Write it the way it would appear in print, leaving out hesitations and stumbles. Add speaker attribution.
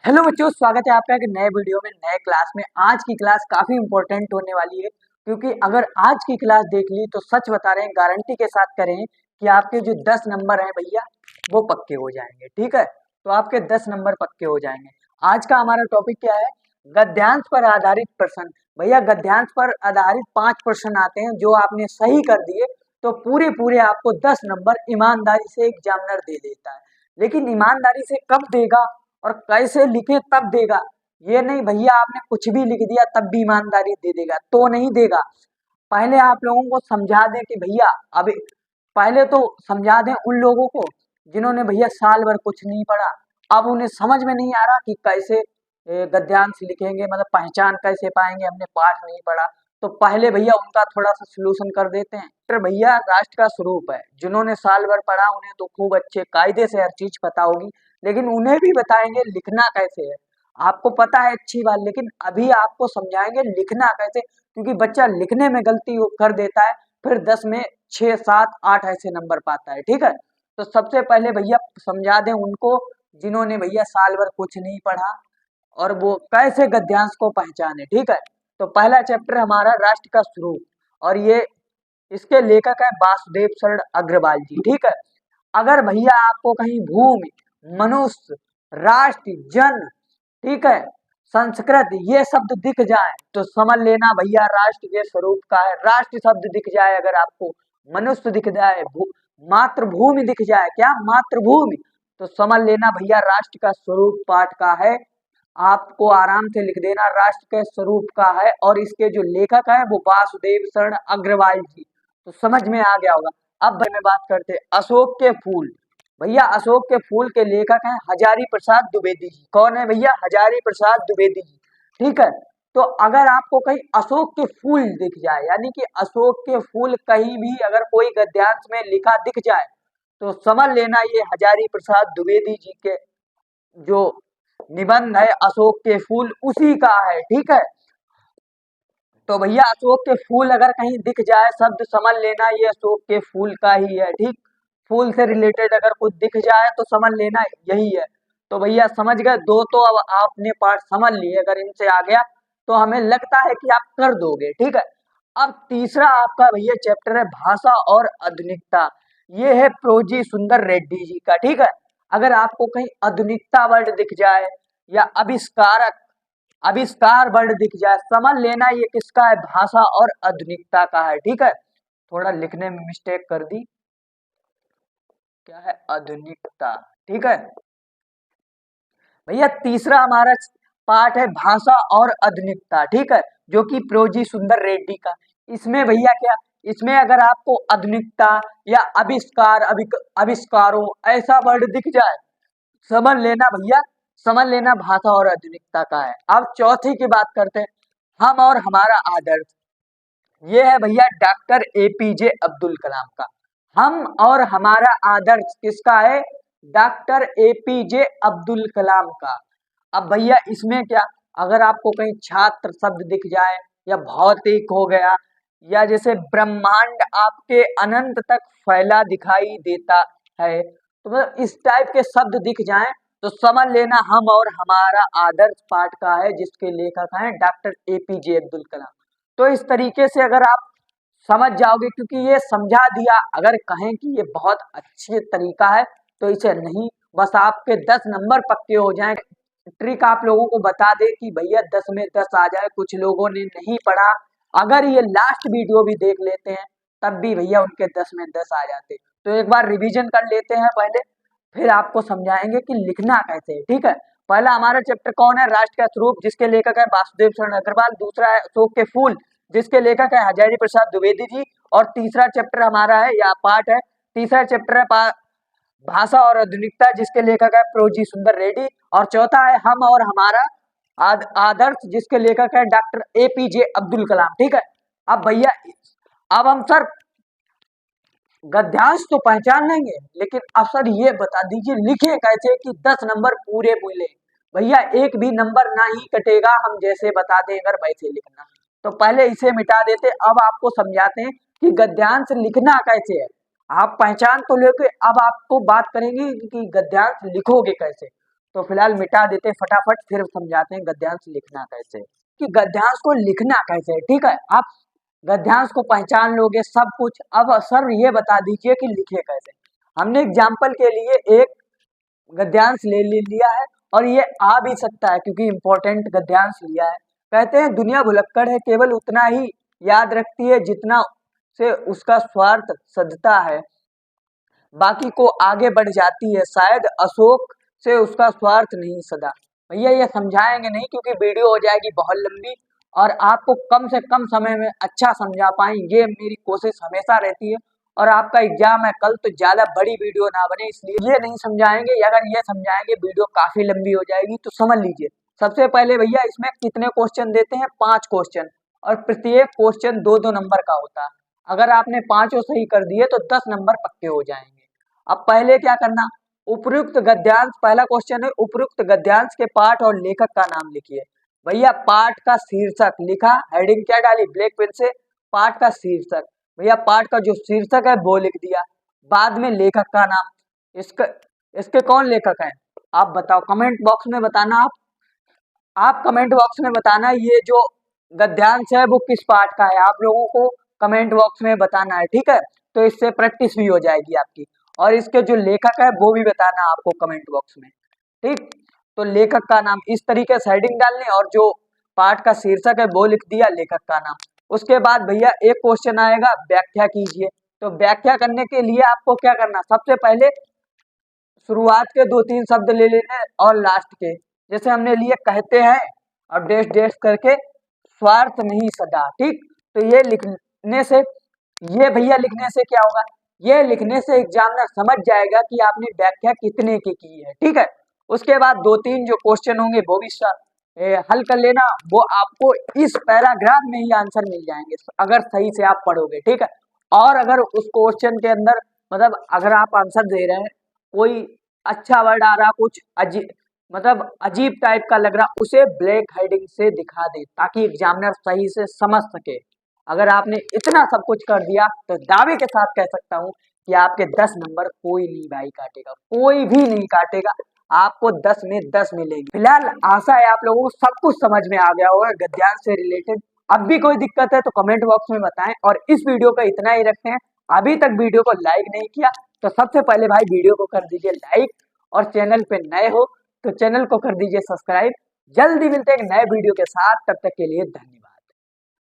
Speaker 1: Hello बच्चों, स्वागत है आपका एक नए वीडियो में, नए क्लास में। आज की क्लास काफी इंपॉर्टेंट होने वाली है, क्योंकि अगर आज की क्लास देख ली तो सच बता रहे हैं, गारंटी के साथ करें कि आपके जो 10 नंबर हैं भैया वो पक्के हो जाएंगे। ठीक है, तो आपके 10 नंबर पक्के हो जाएंगे। आज का हमारा टॉपिक क्या है? गद्यांश पर आधारित प्रश्न। भैया गद्यांश पर आधारित 5 प्रश्न आते हैं, जो आपने सही कर दिए तो पूरे पूरे आपको 10 नंबर ईमानदारी से एग्जामिनर दे देता है। लेकिन ईमानदारी से कब देगा और कैसे लिखे तब देगा? ये नहीं भैया आपने कुछ भी लिख दिया तब भी ईमानदारी दे देगा, तो नहीं देगा। पहले आप लोगों को समझा दें कि भैया अभी पहले तो समझा दें उन लोगों को जिन्होंने भैया साल भर कुछ नहीं पढ़ा। अब उन्हें समझ में नहीं आ रहा कि कैसे गद्यांश लिखेंगे, मतलब पहचान कैसे पाएंगे, हमने पाठ नहीं पढ़ा। तो पहले भैया उनका थोड़ा सा सोल्यूशन कर देते हैं। फिर भैया राष्ट्र का स्वरूप है, जिन्होंने साल भर पढ़ा उन्हें तो खूब अच्छे कायदे से हर चीज पता होगी, लेकिन उन्हें भी बताएंगे लिखना कैसे है। आपको पता है अच्छी बात, लेकिन अभी आपको समझाएंगे लिखना कैसे, क्योंकि बच्चा लिखने में गलती कर देता है, फिर 10 में 6, 7, 8 ऐसे नंबर पाता है। ठीक है, तो सबसे पहले भैया समझा दें उनको जिन्होंने भैया साल भर कुछ नहीं पढ़ा और वो कैसे गद्यांश को पहचाने। ठीक है, तो पहला चैप्टर हमारा राष्ट्र का स्वरूप, और ये इसके लेखक है वासुदेव शरण अग्रवाल जी। ठीक है, अगर भैया आपको कहीं भूमि, मनुष्य, राष्ट्र, जन, ठीक है, संस्कृत ये शब्द दिख जाए तो समझ लेना भैया राष्ट्र के स्वरूप का है। राष्ट्र शब्द दिख जाए, अगर आपको मनुष्य दिख जाए, मातृभूमि दिख जाए, क्या मातृभूमि, तो समझ लेना भैया राष्ट्र का स्वरूप पाठ का है। आपको आराम से लिख देना राष्ट्र के स्वरूप का है, और इसके जो लेखक है वो वासुदेव शरण अग्रवाल जी। तो समझ में आ गया होगा। अब में बात करते हैं अशोक के फूल। भैया अशोक के फूल के लेखक हैं हजारी प्रसाद द्विवेदी जी। कौन है भैया? हजारी प्रसाद द्विवेदी जी। ठीक है, तो अगर आपको कहीं अशोक के फूल दिख जाए, यानी कि अशोक के फूल कहीं भी अगर कोई गद्यांश में लिखा दिख जाए, तो समझ लेना ये हजारी प्रसाद द्विवेदी जी के जो निबंध है अशोक के फूल उसी का है। ठीक है, तो भैया अशोक के फूल अगर कहीं दिख जाए शब्द, समझ लेना ये अशोक के फूल का ही है। ठीक, फूल से रिलेटेड अगर कुछ दिख जाए तो समझ लेना यही है। तो भैया समझ गए दो, तो अब आपने पार्ट समझ लिए। अगर इनसे आ गया तो हमें लगता है कि आप कर दोगे। ठीक है, अब तीसरा आपका भैया चैप्टर है भाषा और आधुनिकता। ये है प्रोजी सुंदर रेड्डी जी का। ठीक है, अगर आपको कहीं आधुनिकता वर्ड दिख जाए या आविष्कारक, आविष्कार वर्ड दिख जाए, समझ लेना ये किसका है? भाषा और आधुनिकता का है। ठीक है, थोड़ा लिखने में मिस्टेक कर दी, क्या है? आधुनिकता। ठीक है भैया, तीसरा हमारा पार्ट है भाषा और आधुनिकता। ठीक है, जो कि प्रोजी सुंदर रेड्डी का। इसमें भैया क्या, इसमें अगर आपको आधुनिकता या आविष्कार, आविष्कारों ऐसा वर्ड दिख जाए, समझ लेना भैया, समझ लेना भाषा और आधुनिकता का है। अब चौथी की बात करते हैं, हम और हमारा आदर्श। ये है भैया डॉक्टर एपीजे अब्दुल कलाम का। हम और हमारा आदर्श किसका है? डॉक्टर एपीजे अब्दुल कलाम का। अब भैया इसमें क्या, अगर आपको कहीं छात्र शब्द दिख जाए या भौतिक हो गया, या जैसे ब्रह्मांड आपके अनंत तक फैला दिखाई देता है, तो मतलब इस टाइप के शब्द दिख जाएं तो समझ लेना हम और हमारा आदर्श पाठ का है, जिसके लेखक हैं डॉक्टर एपीजे अब्दुल कलाम। तो इस तरीके से अगर आप समझ जाओगे, क्योंकि ये समझा दिया, अगर कहें कि ये बहुत अच्छी तरीका है तो इसे नहीं, बस आपके 10 नंबर पक्के हो जाएं। ट्रिक आप लोगों को बता दे कि भैया 10 में 10 आ जाए। कुछ लोगों ने नहीं पढ़ा, अगर ये लास्ट वीडियो भी देख लेते हैं तब भी भैया उनके 10 में 10 आ जाते। तो एक बार रिवीजन कर लेते हैं पहले, फिर आपको समझाएंगे कि लिखना कैसे है। ठीक है, पहला हमारा चैप्टर कौन है? राष्ट्र का स्वरूप, जिसके लेखक है वासुदेव शरण अग्रवाल। दूसरा है अशोक के फूल, जिसके लेखक है हजारी प्रसाद द्विवेदी जी। और तीसरा चैप्टर हमारा है, या पार्ट है, तीसरा चैप्टर है भाषा और आधुनिकता, जिसके लेखक है प्रोजी सुंदर रेड्डी। और चौथा है हम और हमारा आदर्श, जिसके लेखक है डॉक्टर एपीजे अब्दुल कलाम। ठीक है, अब भैया अब हम सर गद्यांश तो पहचान लेंगे, लेकिन अब सर ये बता दीजिए लिखे कैसे कि 10 नंबर पूरे मिले। भैया एक भी नंबर ना ही कटेगा, हम जैसे बता दें अगर वैसे लिखना। तो पहले इसे मिटा देते, अब आपको समझाते हैं कि गद्यांश लिखना कैसे है। आप पहचान तो लोगे, अब आपको बात करेंगे कि गद्यांश लिखोगे कैसे। तो फिलहाल मिटा देते हैं फटाफट, फिर समझाते हैं गद्यांश लिखना कैसे, कि गद्यांश को लिखना कैसे है। ठीक है, आप गद्यांश को पहचान लोगे सब कुछ। अब सर ये बता दीजिए कि लिखे कैसे। हमने एग्जाम्पल के लिए एक गद्यांश ले लिया है और ये आ भी सकता है क्योंकि इंपॉर्टेंट गद्यांश लिया है। कहते हैं दुनिया भुलक्कड़ है, केवल उतना ही याद रखती है जितना से उसका स्वार्थ सधता है, बाकी को आगे बढ़ जाती है, शायद अशोक से उसका स्वार्थ नहीं सदा। भैया ये समझाएंगे नहीं क्योंकि वीडियो हो जाएगी बहुत लंबी और आपको कम से कम समय में अच्छा समझा पाएं, ये मेरी कोशिश हमेशा रहती है। और आपका एग्जाम है कल, तो ज्यादा बड़ी वीडियो ना बने, इसलिए ये नहीं समझाएंगे। अगर ये समझाएंगे वीडियो काफी लंबी हो जाएगी, तो समझ लीजिए। सबसे पहले भैया इसमें कितने क्वेश्चन देते हैं, 5 क्वेश्चन, और प्रत्येक क्वेश्चन 2-2 नंबर का होता है। अगर आपने पांचों सही कर दिए तो 10 नंबर पक्के हो जाएंगे। अब पहले क्या करना, उपयुक्त गद्यांश, पहला क्वेश्चन है उपयुक्त गद्यांश के पाठ और लेखक का नाम लिखिए। भैया पाठ का शीर्षक लिखा, हेडिंग क्या डाली ब्लैक पेन से, पाठ का शीर्षक। भैया पाठ का जो शीर्षक है वो लिख दिया, बाद में लेखक का नाम। इसके इसके कौन लेखक हैं आप बताओ, कमेंट बॉक्स में बताना। आप कमेंट बॉक्स में बताना ये जो गद्यांश है वो किस पाठ का है, आप लोगों को कमेंट बॉक्स में बताना है। ठीक है, तो इससे प्रैक्टिस भी हो जाएगी आपकी। और इसके जो लेखक है वो भी बताना आपको कमेंट बॉक्स में। ठीक, तो लेखक का नाम इस तरीके से हेडिंग डालने, और जो पाठ का शीर्षक है वो लिख दिया, लेखक का नाम। उसके बाद भैया एक क्वेश्चन आएगा, व्याख्या कीजिए। तो व्याख्या करने के लिए आपको क्या करना, सबसे पहले शुरुआत के 2-3 शब्द ले लेने और लास्ट के, जैसे हमने लिए कहते हैं और डैश डैश करके स्वार्थ नहीं सदा। ठीक, तो ये लिखने से, ये भैया लिखने से क्या होगा, ये लिखने से एग्जामिनर समझ जाएगा कि आपने व्याख्या कितने की है। ठीक है, उसके बाद 2-3 जो क्वेश्चन होंगे वो भी हल कर लेना, वो आपको इस पैराग्राफ में ही आंसर मिल जाएंगे अगर सही से आप पढ़ोगे। ठीक है, और अगर उस क्वेश्चन के अंदर मतलब अगर आप आंसर दे रहे हैं, कोई अच्छा वर्ड आ रहा, कुछ अजीब मतलब अजीब टाइप का लग रहा, उसे ब्लैक हेडिंग से दिखा दे ताकि एग्जामिनर सही से समझ सके। अगर आपने इतना सब कुछ कर दिया तो दावे के साथ कह सकता हूँ कि आपके 10 नंबर कोई नहीं भाई काटेगा, कोई भी नहीं काटेगा, आपको 10 में 10 मिलेंगे। फिलहाल आशा है आप लोगों को सब कुछ समझ में आ गया होगा गद्यांश से रिलेटेड। अब भी कोई दिक्कत है तो कमेंट बॉक्स में बताएं, और इस वीडियो का इतना ही रखते हैं। अभी तक वीडियो को लाइक नहीं किया तो सबसे पहले भाई वीडियो को कर दीजिए लाइक, और चैनल पे नए हो तो चैनल को कर दीजिए सब्सक्राइब। जल्दी मिलते हैं एक नए वीडियो के साथ, तब तक के लिए धन्यवाद।